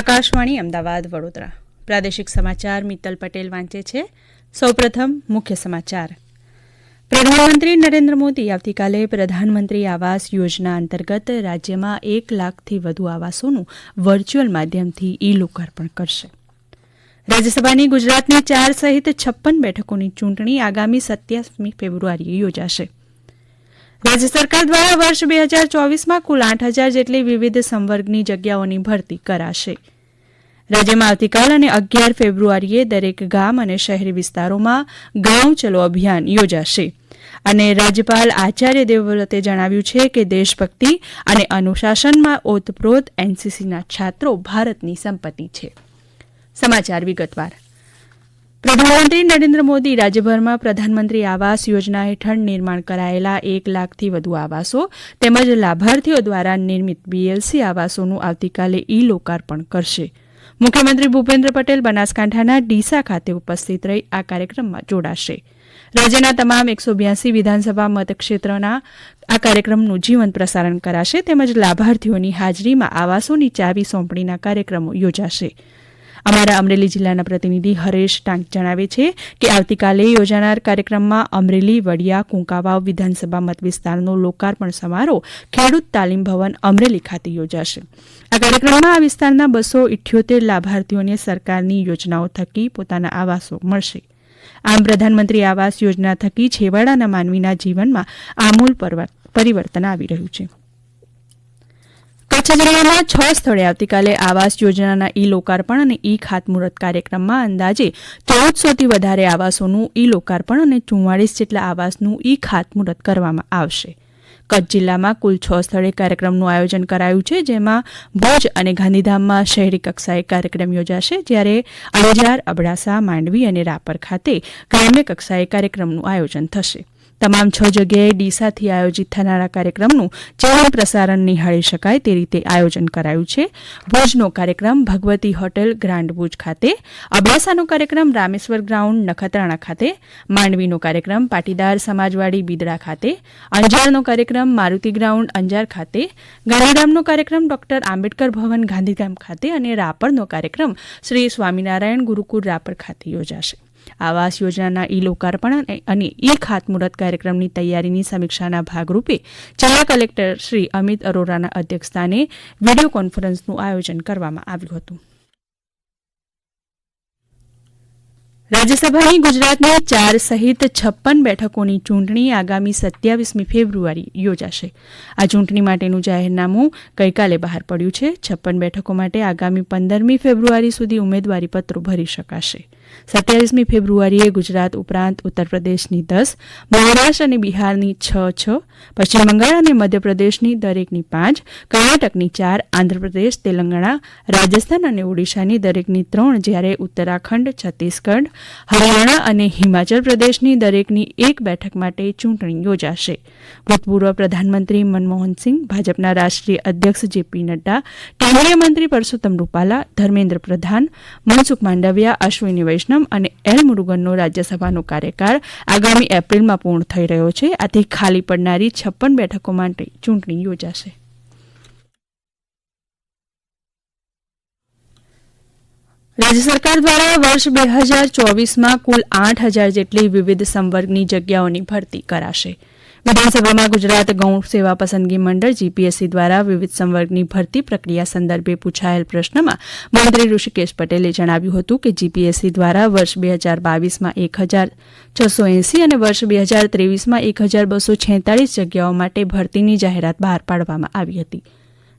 આકાશવાણી અમદાવાદ વડોદરા પ્રાદેશિક સમાચાર મિત્તલ પટેલ વાંચે છે. સૌપ્રથમ મુખ્ય સમાચાર. પ્રધાનમંત્રી નરેન્દ્ર મોદી આવતીકાલે પ્રધાનમંત્રી આવાસ યોજના અંતર્ગત રાજ્યમાં 1 લાખથી વધુ આવાસોનું વર્ચ્યુઅલ માધ્યમથી લોકાર્પણ કરશે. રાજ્યસભાની ગુજરાતની 4 સહિત 56 બેઠકોની ચૂંટણી આગામી 27મી ફેબ્રુઆરીએ યોજાશે. રાજ્ય સરકાર દ્વારા વર્ષ 2024માં કુલ 8,000 જેટલી વિવિધ સંવર્ગની જગ્યાઓની ભરતી કરાશે. રાજ્યમાં આવતીકાલ અને 11 ફેબ્રુઆરીએ દરેક ગામ અને શહેરી વિસ્તારોમાં ગાંવ ચલો અભિયાન યોજાશે. અને રાજ્યપાલ આચાર્ય દેવવ્રતે જણાવ્યું છે કે દેશભક્તિ અને અનુશાસનમાં ઓતપ્રોત એનસીસીના છાત્રો ભારતની સંપત્તિ છે. સમાચાર વિગતવાર. પ્રધાનમંત્રી નરેન્દ્ર મોદી રાજ્યભરમાં પ્રધાનમંત્રી આવાસ યોજના હેઠળ નિર્માણ કરાયેલા 1 લાખથી વધુ આવાસો તેમજ લાભાર્થીઓ દ્વારા નિર્મિત બીએલસી આવાસોનું આવતીકાલે લોકાર્પણ કરશે. મુખ્યમંત્રી ભૂપેન્દ્ર પટેલ બનાસકાંઠાના ડીસા ખાતે ઉપસ્થિત રહી આ કાર્યક્રમમાં જોડાશે. રાજ્યના તમામ 182 વિધાનસભા મતક્ષેત્રના આ કાર્યક્રમનું જીવંત પ્રસારણ કરાશે તેમજ લાભાર્થીઓની હાજરીમાં આવાસોની ચાવી સોંપણીના કાર્યક્રમો યોજાશે. અમારા અમરેલી જિલ્લાના પ્રતિનિધિ હરેશ ટાંક જણાવે છે કે આવતીકાલે યોજાનાર કાર્યક્રમમાં અમરેલી, વડિયા, કુંકાવાવ વિધાનસભા મતવિસ્તારનો લોકાર્પણ સમારોહ ખેડૂત તાલીમ ભવન અમરેલી ખાતે યોજાશે. આ કાર્યક્રમમાં આ વિસ્તારના 278 લાભાર્થીઓને સરકારની યોજનાઓ થકી પોતાના આવાસો મળશે. આમ પ્રધાનમંત્રી આવાસ યોજના થકી છેવાડાના માનવીના જીવનમાં આમૂલ પરિવર્તન આવી રહ્યું છે. કચ્છ જિલ્લામાં 6 સ્થળે આવતીકાલે આવાસ યોજનાના લોકાર્પણ અને ખાતમુહૂર્ત કાર્યક્રમમાં અંદાજે 1400થી વધારે આવાસોનું લોકાર્પણ અને 44 જેટલા આવાસનું ખાતમુહૂર્ત કરવામાં આવશે. કચ્છ જિલ્લામાં કુલ 6 સ્થળે કાર્યક્રમનું આયોજન કરાયું છે, જેમાં ભુજ અને ગાંધીધામમાં શહેરી કક્ષાએ કાર્યક્રમ યોજાશે, જ્યારે અંજાર, અબડાસા, માંડવી અને રાપર ખાતે ગ્રામ્ય કક્ષાએ કાર્યક્રમનું આયોજન થશે. તમામ 6 જગ્યાએ ડીસાથી આયોજિત થનારા કાર્યક્રમનું જીવંત પ્રસારણ નિહાળી શકાય તે રીતે આયોજન કરાયું છે. ભુજનો કાર્યક્રમ ભગવતી હોટેલ ગ્રાન્ડ ભુજ ખાતે, અબડાસાનો કાર્યક્રમ રામેશ્વર ગ્રાઉન્ડ નખત્રાણા ખાતે, માંડવીનો કાર્યક્રમ પાટીદાર સમાજવાડી બિદડા ખાતે, અંજારનો કાર્યક્રમ મારુતિ ગ્રાઉન્ડ અંજાર ખાતે, ગાંધીધામનો કાર્યક્રમ ડોક્ટર આંબેડકર ભવન ગાંધીધામ ખાતે અને રાપરનો કાર્યક્રમ શ્રી સ્વામિનારાયણ ગુરુકુળ રાપર ખાતે યોજાશે. આવાસ યોજનાના લોકાર્પણ અને ખાતમુહૂર્ત કાર્યક્રમની તૈયારીની સમીક્ષાના ભાગરૂપે જિલ્લા કલેક્ટર શ્રી અમિત અરોરાના અધ્યક્ષસ્થાને વિડીયો કોન્ફરન્સનું આયોજન કરવામાં આવ્યું હતું. રાજ્યસભાની ગુજરાતની 4 સહિત 56 બેઠકોની ચૂંટણી આગામી 27મી ફેબ્રુઆરી યોજાશે. આ ચૂંટણી માટેનું જાહેરનામું ગઈકાલે બહાર પડ્યું છે. 56 બેઠકો માટે આગામી 15મી ફેબ્રુઆરી સુધી ઉમેદવારીપત્રો ભરી શકાશે. 27મી ફેબ્રુઆરીએ ગુજરાત ઉપરાંત ઉત્તર પ્રદેશની 10, મહારાષ્ટ્ર અને બિહારની 6, પશ્ચિમ બંગાળ અને મધ્યપ્રદેશની દરેકની 5, કર્ણાટકની 4, આંધ્રપ્રદેશ, તેલંગાણા, રાજસ્થાન અને ઓડિશાની દરેકની 3, જ્યારે ઉત્તરાખંડ, છત્તીસગઢ, હરિયાણા અને હિમાચલ પ્રદેશની દરેકની 1 બેઠક માટે ચૂંટણી યોજાશે. ભૂતપૂર્વ પ્રધાનમંત્રી મનમોહનસિંહ, ભાજપના રાષ્ટ્રીય અધ્યક્ષ જેપી નડ્ડા, કેન્દ્રીય મંત્રી પરસોત્તમ રૂપાલા, ધર્મેન્દ્ર પ્રધાન, મનસુખ માંડવિયા, અશ્વિની વૈષ્ણવ અને એલ મુરુગનનો રાજ્યસભાનો કાર્યકાળ આગામી એપ્રિલમાં પૂર્ણ થઈ રહ્યો છે. આથી ખાલી પડનારી 56 બેઠકો માટે ચૂંટણી યોજાશે. રાજ્ય સરકાર દ્વારા વર્ષ 2024માં કુલ 8,000 જેટલી વિવિધ સંવર્ગની જગ્યાઓની ભરતી કરાશે. વિધાનસભામાં ગુજરાત ગૌણ સેવા પસંદગી મંડળ જીપીએસસી દ્વારા વિવિધ સંવર્ગની ભરતી પ્રક્રિયા સંદર્ભે પૂછાયેલ પ્રશ્નમાં મંત્રી ઋષિકેશ પટેલે જણાવ્યું હતું કે જીપીએસસી દ્વારા વર્ષ 2022માં 1,680 અને વર્ષ 2023માં 1,246 જગ્યાઓ માટે ભરતીની જાહેરાત બહાર પાડવામાં આવી હતી.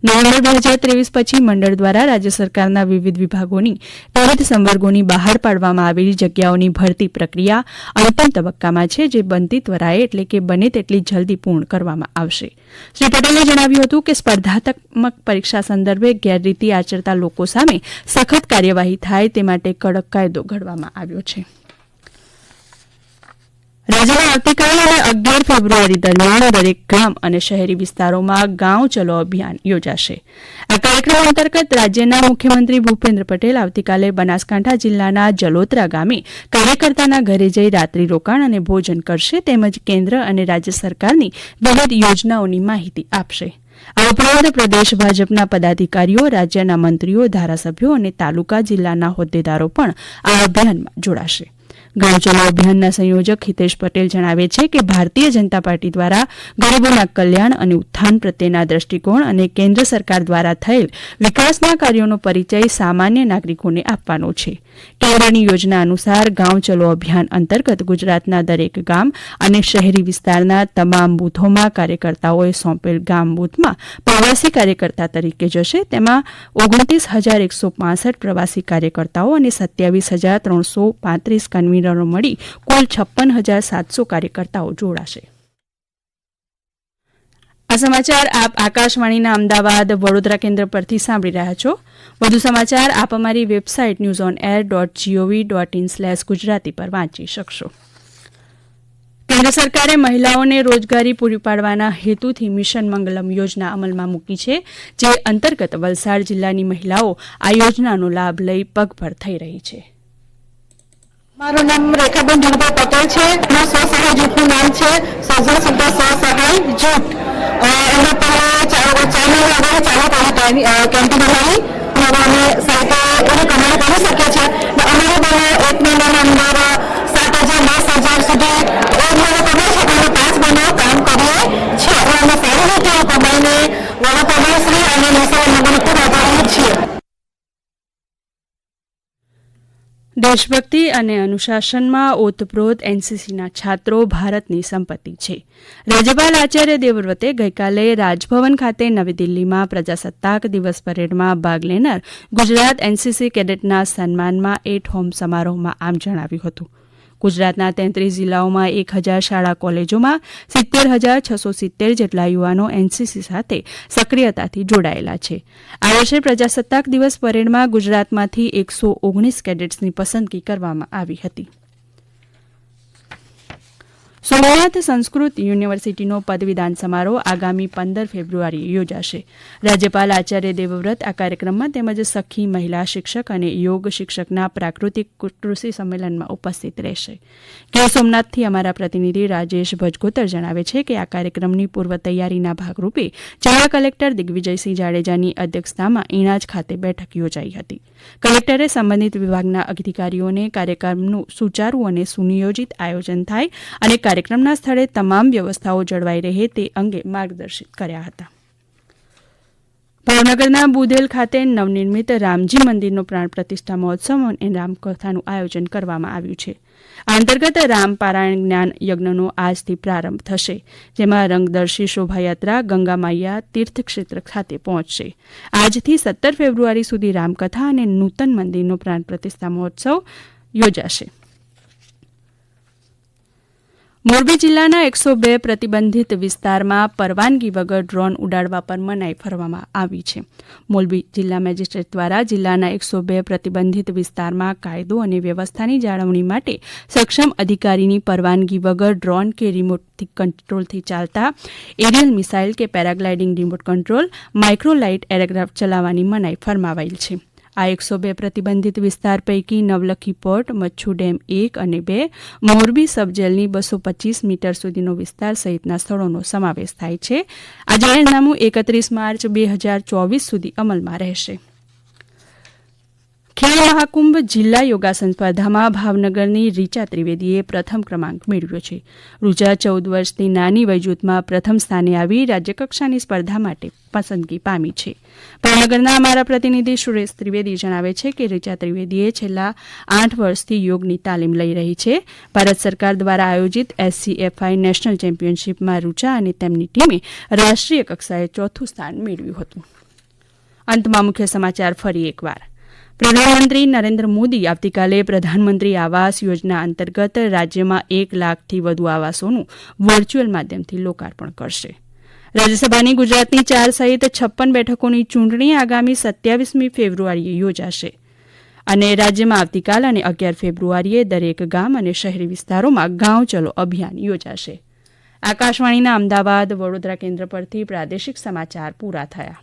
નવેમ્બર 2023 પછી મંડળ દ્વારા રાજ્ય સરકારના વિવિધ વિભાગોની વિવિધ સંવર્ગોની બહાર પાડવામાં આવેલી જગ્યાઓની ભરતી પ્રક્રિયા અંતિમ તબક્કામાં છે, જે બનતી ત્વરાએ એટલે કે બને તેટલી જલ્દી પૂર્ણ કરવામાં આવશે. શ્રી પટેલે જણાવ્યું હતું કે સ્પર્ધાત્મક પરીક્ષા સંદર્ભે ગેરરીતિ આચરતા લોકો સામે સખત કાર્યવાહી થાય તે માટે કડક કાયદો ઘડવામાં આવ્યો છે. રાજ્યમાં આવતીકાલે અને 11 ફેબ્રુઆરી દરમિયાન દરેક ગામ અને શહેરી વિસ્તારોમાં ગાંવ ચલો અભિયાન યોજાશે. આ કાર્યક્રમ અંતર્ગત રાજ્યના મુખ્યમંત્રી ભૂપેન્દ્ર પટેલ આવતીકાલે બનાસકાંઠા જિલ્લાના જલોત્રા ગામે કાર્યકર્તાના ઘરે જઈ રાત્રિ રોકાણ અને ભોજન કરશે, તેમજ કેન્દ્ર અને રાજ્ય સરકારની વિવિધ યોજનાઓની માહિતી આપશે. આ ઉપરાંત પ્રદેશ ભાજપના પદાધિકારીઓ, રાજ્યના મંત્રીઓ, ધારાસભ્યો અને તાલુકા જિલ્લાના હોદ્દેદારો પણ આ અભિયાનમાં જોડાશે. ગાંવ ચલો અભિયાનના સંયોજક હિતેશ પટેલ જણાવે છે કે ભારતીય જનતા પાર્ટી દ્વારા ગરીબોના કલ્યાણ અને ઉત્થાન પ્રત્યેના દ્રષ્ટિકોણ અને કેન્દ્ર સરકાર દ્વારા થયેલ વિકાસના કાર્યોનો પરિચય સામાન્ય નાગરિકોને આપવાનો છે. કેન્દ્રની યોજના અનુસાર ગાંવ ચલો અભિયાન અંતર્ગત ગુજરાતના દરેક ગામ અને શહેરી વિસ્તારના તમામ બૂથોમાં કાર્યકર્તાઓએ સોંપેલ ગામ બૂથમાં પ્રવાસી કાર્યકર્તા તરીકે જશે. તેમાં 29,165 પ્રવાસી કાર્યકર્તાઓ અને 27,335 કન્વીનરો મળી કુલ 56,700 કાર્યકર્તાઓ જોડાશે. આ સમાચાર આપ આકાશવાણીના અમદાવાદ વડોદરા કેન્દ્ર પરથી સાંભળી રહ્યા છો. વધુ સમાચાર આપ અમારી વેબસાઇટ newsonair.gov.in/gujarati પર વાંચી શકશો. કેન્દ્ર સરકારે મહિલાઓને રોજગારી પૂરી પાડવાના હેતુથી મિશન મંગલમ યોજના અમલમાં મૂકી છે, જે અંતર્ગત વલસાડ જિલ્લાની મહિલાઓ આ યોજનાનો લાભ લઈ પગભર થઈ રહી છે. મારું નામ રેખાબેન ધનભાઈ પટેલ છે. મારું સ્વસહાય જૂથનું નામ છે સર્જન સેન્ટર સ્વસહાય જૂથ. એમાં પહેલા 4 મહિના અગાઉ ચાલુ કરી કેમ્પેન બનાવી અમે સાથે એની કમાણી કરી શકીએ છીએ. અમારે બને 1 મહિનાની અંદર 7,000-10,000 સુધી 1 મહિનો કમાઈ છે. અમે 5 મહિના કામ કરીએ છીએ. અમે સારી રીતે કમાઈને વડાપ્રધાનશ્રી અને મિશન મંગલ ખૂબ આભારી છીએ. દેશભક્તિ અને અનુશાસનમાં ઓતપ્રોત એનસીસીના છાત્રો ભારતની સંપત્તિ છે. રાજ્યપાલ આચાર્ય દેવવ્રતે ગઈકાલે રાજભવન ખાતે નવી દિલ્હીમાં પ્રજાસત્તાક દિવસ પરેડમાં ભાગ લેનાર ગુજરાત એનસીસી કેડેટના સન્માનમાં એટ હોમ સમારોહમાં આમ જણાવ્યું હતું. ગુજરાતના 33 જિલ્લાઓમાં 1,000 શાળા કોલેજોમાં 70,670 જેટલા યુવાનો એનસીસી સાથે સક્રિયતાથી જોડાયેલા છે. આ વર્ષે પ્રજાસત્તાક દિવસ પરેડમાં ગુજરાતમાંથી 119 કેડેટ્સની પસંદગી કરવામાં આવી હતી. સોમનાથ સંસ્કૃત યુનિવર્સિટીનો પદવીદાન સમારોહ આગામી 15 ફેબ્રુઆરીએ યોજાશે. રાજ્યપાલ આચાર્ય દેવવ્રત આ કાર્યક્રમમાં તેમજ સખી મહિલા શિક્ષક અને યોગ શિક્ષકના પ્રાકૃતિક કૃષિ સંમેલનમાં ઉપસ્થિત રહેશે. ગીર સોમનાથથી અમારા પ્રતિનિધિ રાજેશ ભજગોતર જણાવે છે કે આ કાર્યક્રમની પૂર્વ તૈયારીના ભાગરૂપે જિલ્લા કલેક્ટર દિગ્વિજયસિંહ જાડેજાની અધ્યક્ષતામાં ઈણાજ ખાતે બેઠક યોજાઈ હતી. કલેક્ટરે સંબંધિત વિભાગના અધિકારીઓને કાર્યક્રમનું સુચારું અને સુનિયોજિત આયોજન થાય અને કાર્યક્રમના સ્થળે તમામ વ્યવસ્થાઓ જળવાઈ રહે તે અંગે માર્ગદર્શિત કર્યા હતા. ભાવનગરના બુધેલ ખાતે નવનિર્મિત રામજી મંદિરનો પ્રાણ પ્રતિષ્ઠા મહોત્સવ અને રામકથાનું આયોજન કરવામાં આવ્યું છે. આ અંતર્ગત રામ પારાયણ જ્ઞાન યજ્ઞનો આજથી પ્રારંભ થશે, જેમાં રંગદર્શી શોભાયાત્રા ગંગા મૈયા તીર્થક્ષેત્ર ખાતે પહોંચશે. આજથી 17 ફેબ્રુઆરી સુધી રામકથા અને નૂતન મંદિરનો પ્રાણ પ્રતિષ્ઠા મહોત્સવ યોજાશે. મોરબી જિલ્લાના 102 પ્રતિબંધિત વિસ્તારમાં પરવાનગી વગર ડ્રોન ઉડાડવા પર મનાઈ ફરવામાં આવી છે. મોરબી જિલ્લા મેજિસ્ટ્રેટ દ્વારા જિલ્લાના 102 પ્રતિબંધિત વિસ્તારમાં કાયદો અને વ્યવસ્થાની જાળવણી માટે સક્ષમ અધિકારીની પરવાનગી વગર ડ્રોન કે રિમોટ કંટ્રોલથી ચાલતા એરિયલ મિસાઇલ કે paragliding remote control microlight aircraft ચલાવવાની મનાઈ ફરમાવાયેલ છે. આ 102 પ્રતિબંધિત વિસ્તાર પૈકી નવલખી પોર્ટ, મચ્છુ ડેમ 1 અને 2, મોરબી સબજેલની 225 મીટર સુધીનો વિસ્તાર સહિતના સ્થળોનો સમાવેશ થાય છે. આ જાહેરનામું 31 માર્ચ 2024 સુધી અમલમાં રહેશે. ખેલ મહાકુંભ જિલ્લા યોગાસન સ્પર્ધામાં ભાવનગરની રીચા ત્રિવેદીએ પ્રથમ ક્રમાંક મેળવ્યો છે. રૂચા 14 વર્ષની નાની વયજૂથમાં પ્રથમ સ્થાને આવી રાજ્યકક્ષાની સ્પર્ધા માટે પસંદગી પામી છે. ભાવનગરના અમારા પ્રતિનિધિ સુરેશ ત્રિવેદી જણાવે છે કે રીચા ત્રિવેદીએ છેલ્લા 8 વર્ષથી યોગની તાલીમ લઈ રહી છે. ભારત સરકાર દ્વારા આયોજિત SCFI નેશનલ ચેમ્પિયનશીપમાં રૂચા અને તેમની ટીમે રાષ્ટ્રીય કક્ષાએ 4થું સ્થાન મેળવ્યું હતું. અંતમાં મુખ્ય સમાચાર ફરી એકવાર. પ્રધાનમંત્રી નરેન્દ્ર મોદી આવતીકાલે પ્રધાનમંત્રી આવાસ યોજના અંતર્ગત રાજ્યમાં 1 લાખથી વધુ આવાસોનું વર્ચ્યુઅલ માધ્યમથી લોકાર્પણ કરશે. રાજ્યસભાની ગુજરાતની 4 સહિત 56 બેઠકોની ચૂંટણી આગામી 27મી ફેબ્રુઆરીએ યોજાશે અને રાજ્યમાં આવતીકાલ અને 11 ફેબ્રુઆરીએ દરેક ગામ અને શહેરી વિસ્તારોમાં ગાંવ ચલો અભિયાન યોજાશે. આકાશવાણીના અમદાવાદ વડોદરા કેન્દ્ર પરથી પ્રાદેશિક સમાચાર પૂરા થયા.